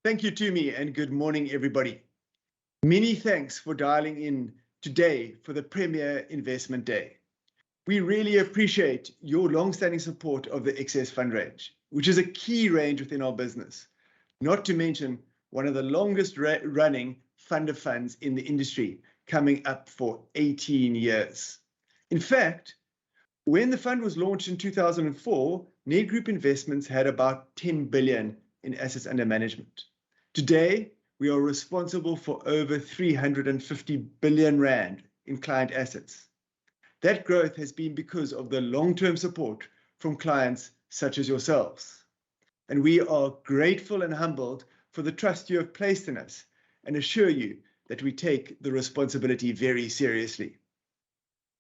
Thank you, Tumi, and good morning, everybody. Many thanks for dialing in today for the Premier Investment Day. We really appreciate your long-standing support of the Excess Fund range, which is a key range within our business, not to mention one of the longest running fund of funds in the industry, coming up for 18 years. In fact, when the fund was launched in 2004, Nedgroup Investments had about 10 billion in assets under management. Today, we are responsible for over 350 billion rand in client assets. That growth has been because of the long-term support from clients such as yourselves. And we are grateful and humbled for the trust you have placed in us and assure you that we take the responsibility very seriously.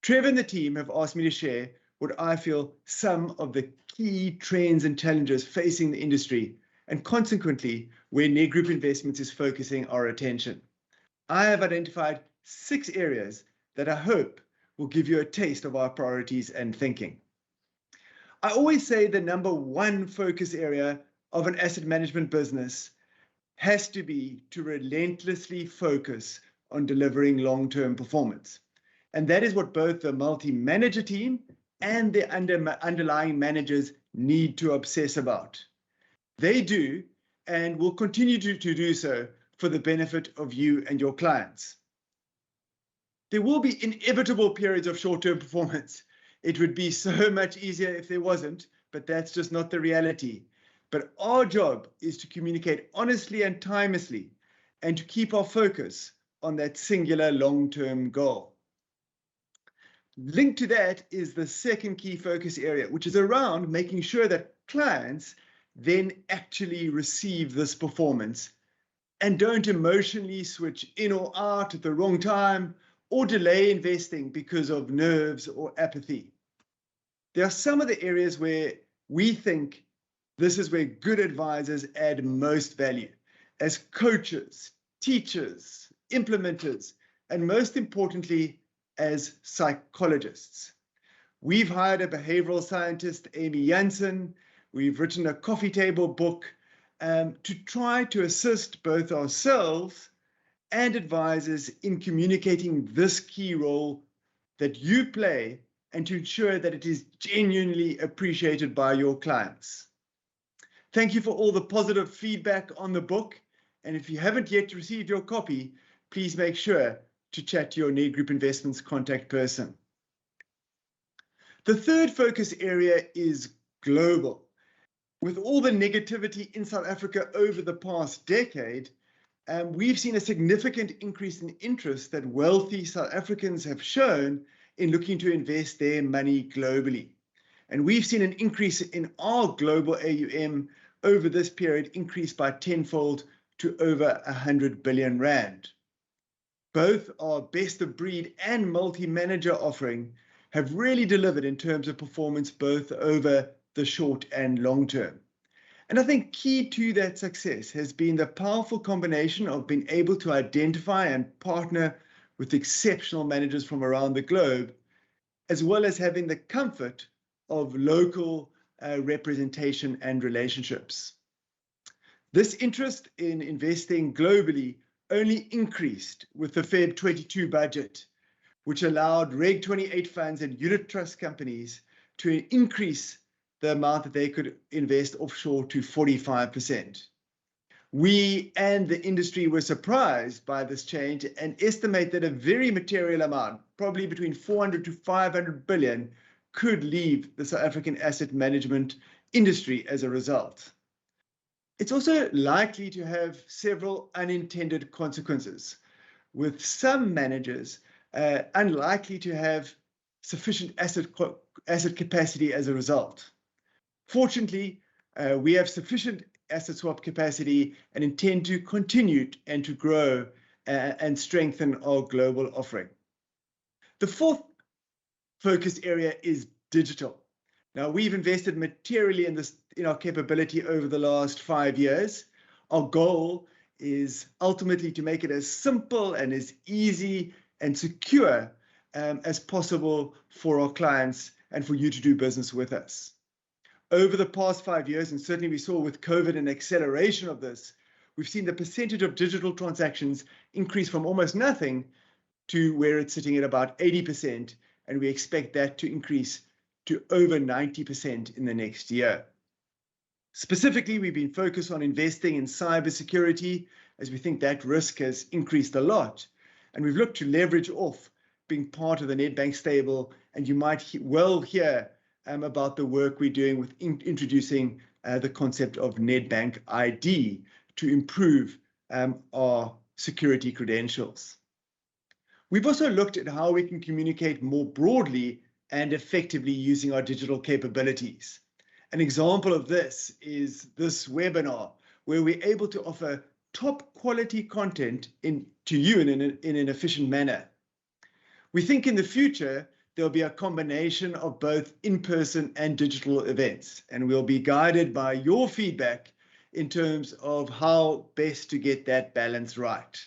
Trevor and the team have asked me to share what I feel some of the key trends and challenges facing the industry, and consequently, where Nedgroup Investments is focusing our attention. I have identified 6 areas that I hope will give you a taste of our priorities and thinking. I always say the number one focus area of an asset management business has to be to relentlessly focus on delivering long-term performance. And that is what both the multi-manager team and the underlying managers need to obsess about. They do and will continue to do so for the benefit of you and your clients. There will be inevitable periods of short-term performance. It would be so much easier if there wasn't, but that's just not the reality. But our job is to communicate honestly and timelessly and to keep our focus on that singular long-term goal. Linked to that is the second key focus area, which is around making sure that clients then actually receive this performance and don't emotionally switch in or out at the wrong time or delay investing because of nerves or apathy. There are some of the areas where we think this is where good advisors add most value as coaches, teachers, implementers, and most importantly, as psychologists. We've hired a behavioral scientist, Amy Jansen. We've written a coffee table book to try to assist both ourselves and advisors in communicating this key role that you play and to ensure that it is genuinely appreciated by your clients. Thank you for all the positive feedback on the book. And if you haven't yet received your copy, please make sure to chat to your Nedgroup Investments contact person. The third focus area is global. With all the negativity in South Africa over the past decade, we've seen a significant increase in interest that wealthy South Africans have shown in looking to invest their money globally. And we've seen an increase in our global AUM over this period, increased by tenfold to over 100 billion rand. Both our best of breed and multi-manager offering have really delivered in terms of performance, both over the short and long term. And I think key to that success has been the powerful combination of being able to identify and partner with exceptional managers from around the globe, as well as having the comfort of local representation and relationships. This interest in investing globally only increased with the Feb 22 budget, which allowed Reg 28 funds and unit trust companies to increase the amount that they could invest offshore to 45%. We and the industry were surprised by this change and estimate that a very material amount, probably between 400 to 500 billion, could leave the South African asset management industry as a result. It's also likely to have several unintended consequences, with some managers unlikely to have sufficient asset capacity as a result. Fortunately, we have sufficient asset swap capacity and intend to continue and to grow and strengthen our global offering. The fourth focus area is digital. Now, we've invested materially in our capability over the last 5 years. Our goal is ultimately to make it as simple and as easy and secure as possible for our clients and for you to do business with us. Over the past 5 years, and certainly we saw with COVID an acceleration of this, we've seen the percentage of digital transactions increase from almost nothing to where it's sitting at about 80%, and we expect that to increase to over 90% in the next year. Specifically, we've been focused on investing in cybersecurity, as we think that risk has increased a lot, and we've looked to leverage off being part of the Nedbank stable, and you might well hear about the work we're doing with introducing the concept of Nedbank ID to improve our security credentials. We've also looked at how we can communicate more broadly and effectively using our digital capabilities. An example of this is this webinar, where we're able to offer top quality content to you in an efficient manner. We think in the future, there'll be a combination of both in-person and digital events, and we'll be guided by your feedback in terms of how best to get that balance right.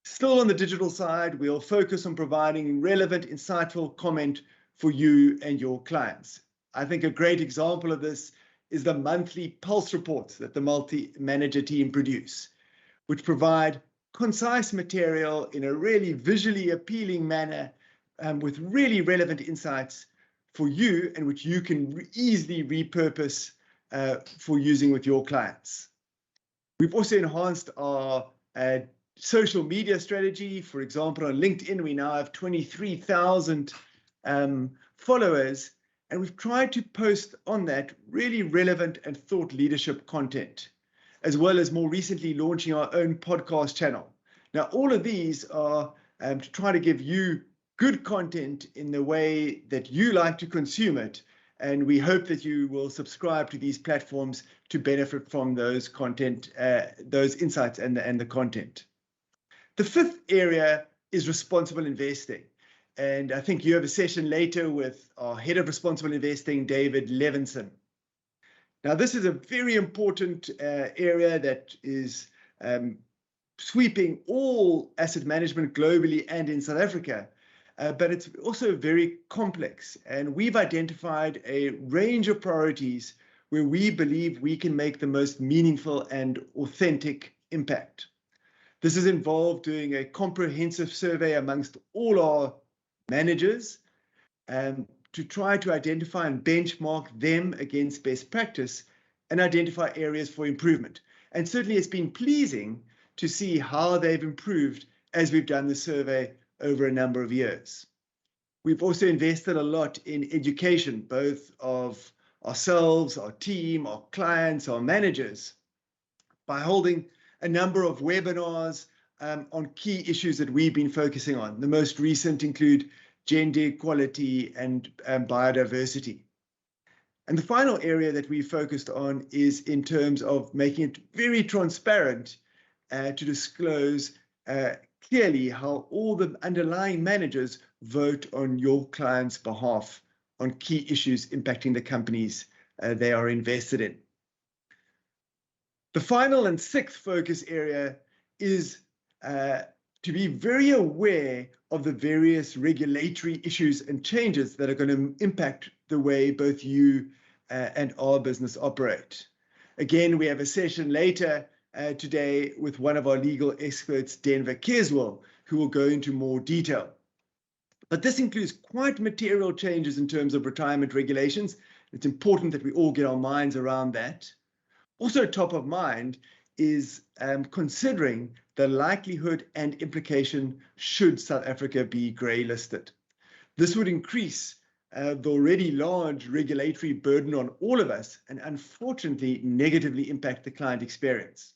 Still on the digital side, we'll focus on providing relevant, insightful comment for you and your clients. I think a great example of this is the monthly pulse reports that the multi-manager team produce, which provide concise material in a really visually appealing manner with really relevant insights for you, and which you can easily repurpose for using with your clients. We've also enhanced our social media strategy. For example, on LinkedIn, we now have 23,000 followers, and we've tried to post on that really relevant and thought leadership content, as well as more recently launching our own podcast channel. Now, all of these are to try to give you good content in the way that you like to consume it, and we hope that you will subscribe to these platforms to benefit from those content, those insights and the content. The fifth area is responsible investing. And I think you have a session later with our head of responsible investing, David Levinson. Now, this is a very important area that is sweeping all asset management globally and in South Africa, but it's also very complex. And we've identified a range of priorities where we believe we can make the most meaningful and authentic impact. This has involved doing a comprehensive survey amongst all our managers to try to identify and benchmark them against best practice and identify areas for improvement. And certainly it's been pleasing to see how they've improved as we've done the survey over a number of years. We've also invested a lot in education, both of ourselves, our team, our clients, our managers, by holding a number of webinars on key issues that we've been focusing on. The most recent include gender equality and biodiversity. And the final area that we focused on is in terms of making it very transparent to disclose clearly how all the underlying managers vote on your clients' behalf on key issues impacting the companies they are invested in. The final and sixth focus area is to be very aware of the various regulatory issues and changes that are going to impact the way both you and our business operate. Again, we have a session later today with one of our legal experts, Denver Keswell, who will go into more detail. But this includes quite material changes in terms of retirement regulations. It's important that we all get our minds around that. Also top of mind is considering the likelihood and implication should South Africa be grey listed. This would increase the already large regulatory burden on all of us and unfortunately negatively impact the client experience.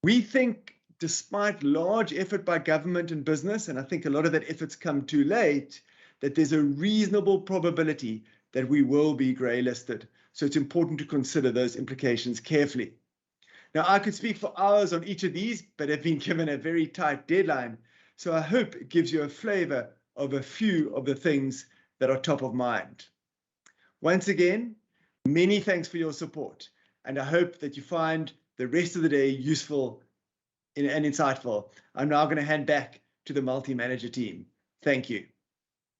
We think despite large effort by government and business, and I think a lot of that effort's come too late, that there's a reasonable probability that we will be grey listed. So it's important to consider those implications carefully. Now, I could speak for hours on each of these, but I've been given a very tight deadline. So I hope it gives you a flavor of a few of the things that are top of mind. Once again, many thanks for your support. And I hope that you find the rest of the day useful and insightful. I'm now going to hand back to the multi-manager team. Thank you.